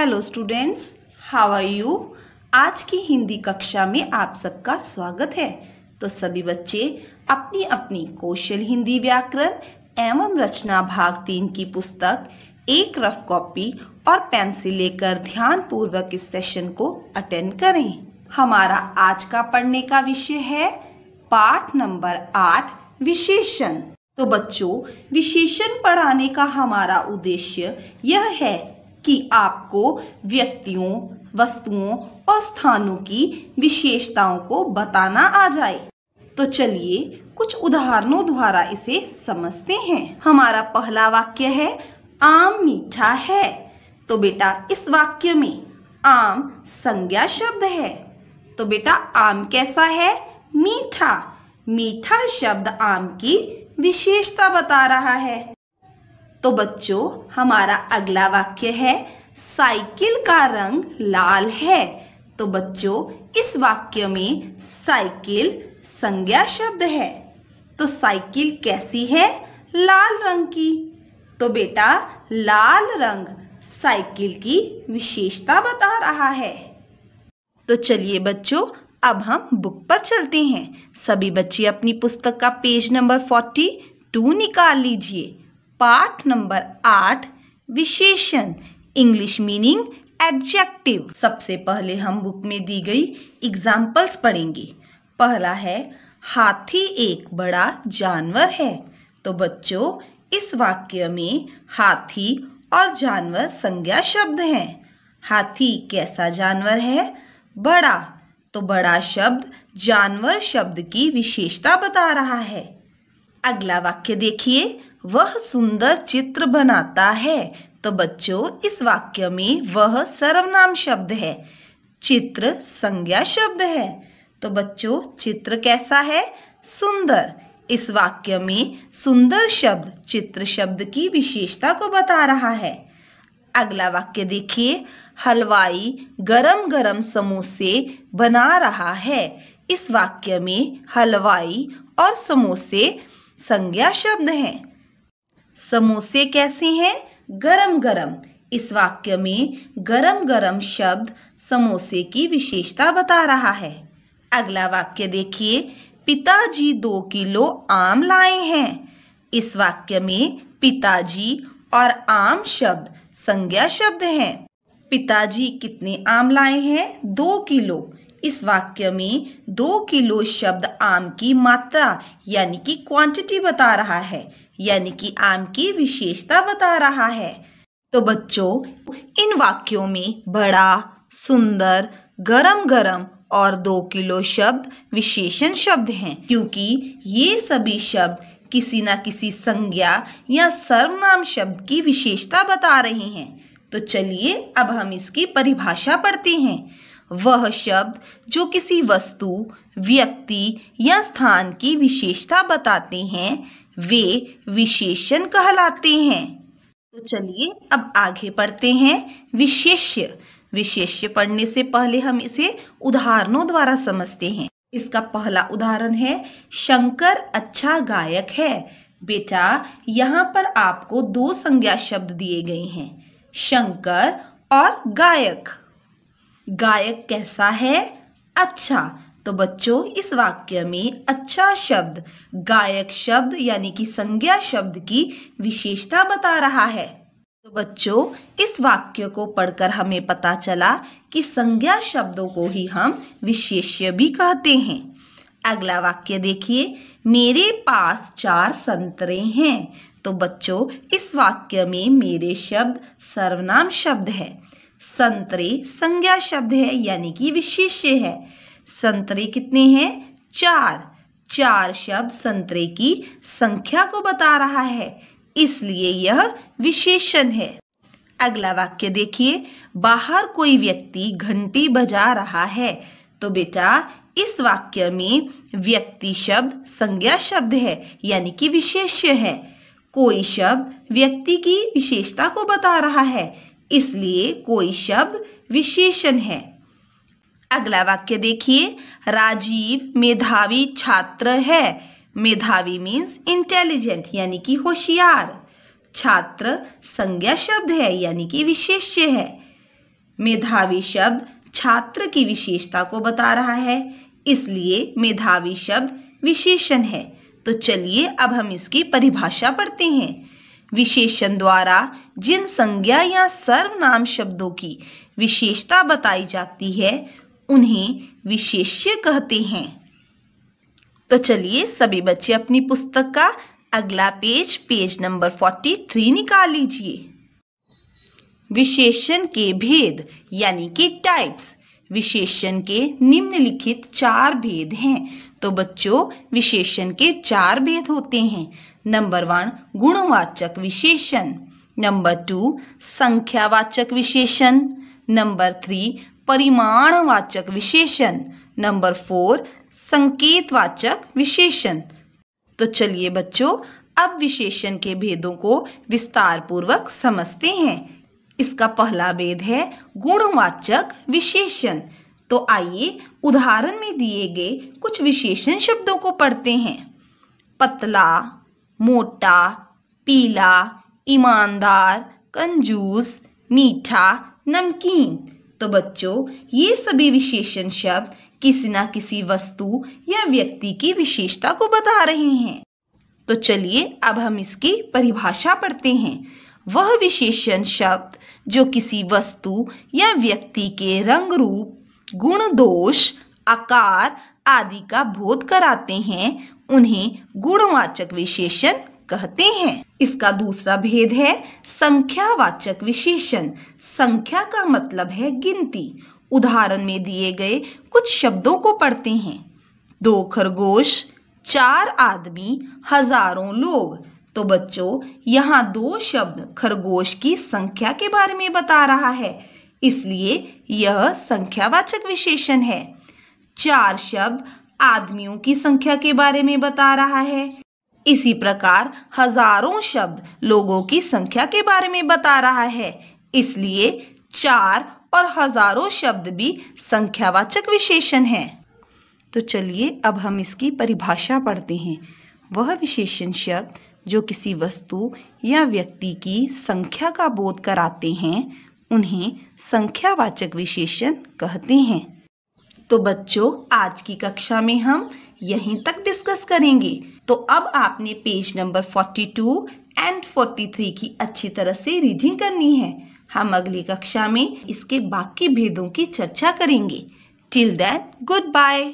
Hello students, how are you. आज की हिंदी कक्षा में आप सबका स्वागत है। तो सभी बच्चे अपनी अपनी कौशल हिंदी व्याकरण एवं रचना भाग 3 की पुस्तक एक रफ कॉपी और पेन से लेकर ध्यान पूर्वक इस सेशन को अटेंड करें। हमारा आज का पढ़ने का विषय है पाठ नंबर 8 विशेषण। तो बच्चों, विशेषण पढ़ाने का हमारा उद्देश्य यह है कि आपको व्यक्तियों, वस्तुओं और स्थानों की विशेषताओं को बताना आ जाए। तो चलिए कुछ उदाहरणों द्वारा इसे समझते हैं। हमारा पहला वाक्य है आम मीठा है। तो बेटा इस वाक्य में आम संज्ञा शब्द है। तो बेटा आम कैसा है? मीठा। मीठा शब्द आम की विशेषता बता रहा है। तो बच्चों हमारा अगला वाक्य है साइकिल का रंग लाल है। तो बच्चों इस वाक्य में साइकिल संज्ञा शब्द है। तो साइकिल कैसी है? लाल रंग की। तो बेटा लाल रंग साइकिल की विशेषता बता रहा है। तो चलिए बच्चों अब हम बुक पर चलते हैं। सभी बच्चे अपनी पुस्तक का पेज नंबर 42 निकाल लीजिए। पाठ नंबर 8 विशेषण, इंग्लिश मीनिंग एडजेक्टिव। सबसे पहले हम बुक में दी गई एग्जाम्पल्स पढ़ेंगे। पहला है हाथी एक बड़ा जानवर है। तो बच्चों इस वाक्य में हाथी और जानवर संज्ञा शब्द हैं। हाथी कैसा जानवर है? बड़ा। तो बड़ा शब्द जानवर शब्द की विशेषता बता रहा है। अगला वाक्य देखिए, वह सुंदर चित्र बनाता है। तो बच्चों इस वाक्य में वह सर्वनाम शब्द है, चित्र संज्ञा शब्द है। तो बच्चों चित्र कैसा है? सुंदर। इस वाक्य में सुंदर शब्द चित्र शब्द की विशेषता को बता रहा है। अगला वाक्य देखिए, हलवाई गरम गरम समोसे बना रहा है। इस वाक्य में हलवाई और समोसे संज्ञा शब्द हैं। समोसे कैसे हैं? गरम गरम। इस वाक्य में गरम गरम शब्द समोसे की विशेषता बता रहा है। अगला वाक्य देखिए, पिताजी 2 किलो आम लाए हैं। इस वाक्य में पिताजी और आम शब्द संज्ञा शब्द हैं। पिताजी कितने आम लाए हैं? 2 किलो। इस वाक्य में 2 किलो शब्द आम की मात्रा यानी कि क्वांटिटी बता रहा है, यानी कि आम की विशेषता बता रहा है। तो बच्चों इन वाक्यों में बड़ा, सुंदर, गरम गरम और 2 किलो शब्द विशेषण शब्द हैं, क्योंकि ये सभी शब्द किसी न किसी संज्ञा या सर्वनाम शब्द की विशेषता बता रहे हैं। तो चलिए अब हम इसकी परिभाषा पढ़ते हैं। वह शब्द जो किसी वस्तु, व्यक्ति या स्थान की विशेषता बताते हैं वे विशेषण कहलाते हैं। तो चलिए अब आगे पढ़ते हैं विशेष्य। विशेष्य पढ़ने से पहले हम इसे उदाहरणों द्वारा समझते हैं। इसका पहला उदाहरण है शंकर अच्छा गायक है। बेटा यहाँ पर आपको 2 संज्ञा शब्द दिए गए हैं, शंकर और गायक। गायक कैसा है? अच्छा। तो बच्चों इस वाक्य में अच्छा शब्द गायक शब्द यानी कि संज्ञा शब्द की विशेषता बता रहा है। तो बच्चों इस वाक्य को पढ़कर हमें पता चला कि संज्ञा शब्दों को ही हम विशेष्य भी कहते हैं। अगला वाक्य देखिए, मेरे पास 4 संतरे हैं। तो बच्चों इस वाक्य में मेरे शब्द सर्वनाम शब्द है, संतरे संज्ञा शब्द है यानी कि विशेष्य है। संतरे कितने हैं? 4। 4 शब्द संतरे की संख्या को बता रहा है, इसलिए यह विशेषण है। अगला वाक्य देखिए, बाहर कोई व्यक्ति घंटी बजा रहा है। तो बेटा इस वाक्य में व्यक्ति शब्द संज्ञा शब्द है यानी कि विशेष्य है। कोई शब्द व्यक्ति की विशेषता को बता रहा है, इसलिए कोई शब्द विशेषण है। अगला वाक्य देखिए, राजीव मेधावी छात्र है। मेधावी मीन्स इंटेलिजेंट यानी कि होशियार। छात्र संज्ञा शब्द है यानी कि विशेष्य है। मेधावी शब्द छात्र की विशेषता को बता रहा है, इसलिए मेधावी शब्द विशेषण है। तो चलिए अब हम इसकी परिभाषा पढ़ते हैं। विशेषण द्वारा जिन संज्ञा या सर्वनाम शब्दों की विशेषता बताई जाती है उन्हें विशेष्य कहते हैं। तो चलिए सभी बच्चे अपनी पुस्तक का अगला पेज नंबर 43 निकाल लीजिए। विशेषण के भेद यानी कि टाइप्स। विशेषण के निम्नलिखित 4 भेद हैं। तो बच्चों विशेषण के 4 भेद होते हैं। नंबर 1 गुणवाचक विशेषण, नंबर 2 संख्यावाचक विशेषण, नंबर 3 परिमाणवाचक विशेषण, नंबर 4 संकेतवाचक विशेषण। तो चलिए बच्चों अब विशेषण के भेदों को विस्तार पूर्वक समझते हैं। इसका पहला भेद है गुणवाचक विशेषण। तो आइए उदाहरण में दिए गए कुछ विशेषण शब्दों को पढ़ते हैं। पतला, मोटा, पीला, ईमानदार, कंजूस, मीठा, नमकीन। तो बच्चों ये सभी विशेषण शब्द किसी न किसी वस्तु या व्यक्ति की विशेषता को बता रहे हैं। तो चलिए अब हम इसकी परिभाषा पढ़ते हैं। वह विशेषण शब्द जो किसी वस्तु या व्यक्ति के रंग रूप, गुण दोष, आकार आदि का बोध कराते हैं उन्हें गुणवाचक विशेषण कहते हैं। इसका दूसरा भेद है संख्यावाचक विशेषण। संख्या का मतलब है गिनती। उदाहरण में दिए गए कुछ शब्दों को पढ़ते हैं। 2 खरगोश, 4 आदमी, हजारों लोग। तो बच्चों यहाँ 2 शब्द खरगोश की संख्या के बारे में बता रहा है, इसलिए यह संख्यावाचक विशेषण है। 4 शब्द आदमियों की संख्या के बारे में बता रहा है। इसी प्रकार हजारों शब्द लोगों की संख्या के बारे में बता रहा है, इसलिए 4 और हजारों शब्द भी संख्यावाचक विशेषण है। तो चलिए अब हम इसकी परिभाषा पढ़ते हैं। वह विशेषण शब्द जो किसी वस्तु या व्यक्ति की संख्या का बोध कराते हैं उन्हें संख्यावाचक विशेषण कहते हैं। तो बच्चों आज की कक्षा में हम यहीं तक डिस्कस करेंगे। तो अब आपने पेज नंबर 42 एंड 43 की अच्छी तरह से रीडिंग करनी है। हम अगली कक्षा में इसके बाकी भेदों की चर्चा करेंगे। Till then good bye.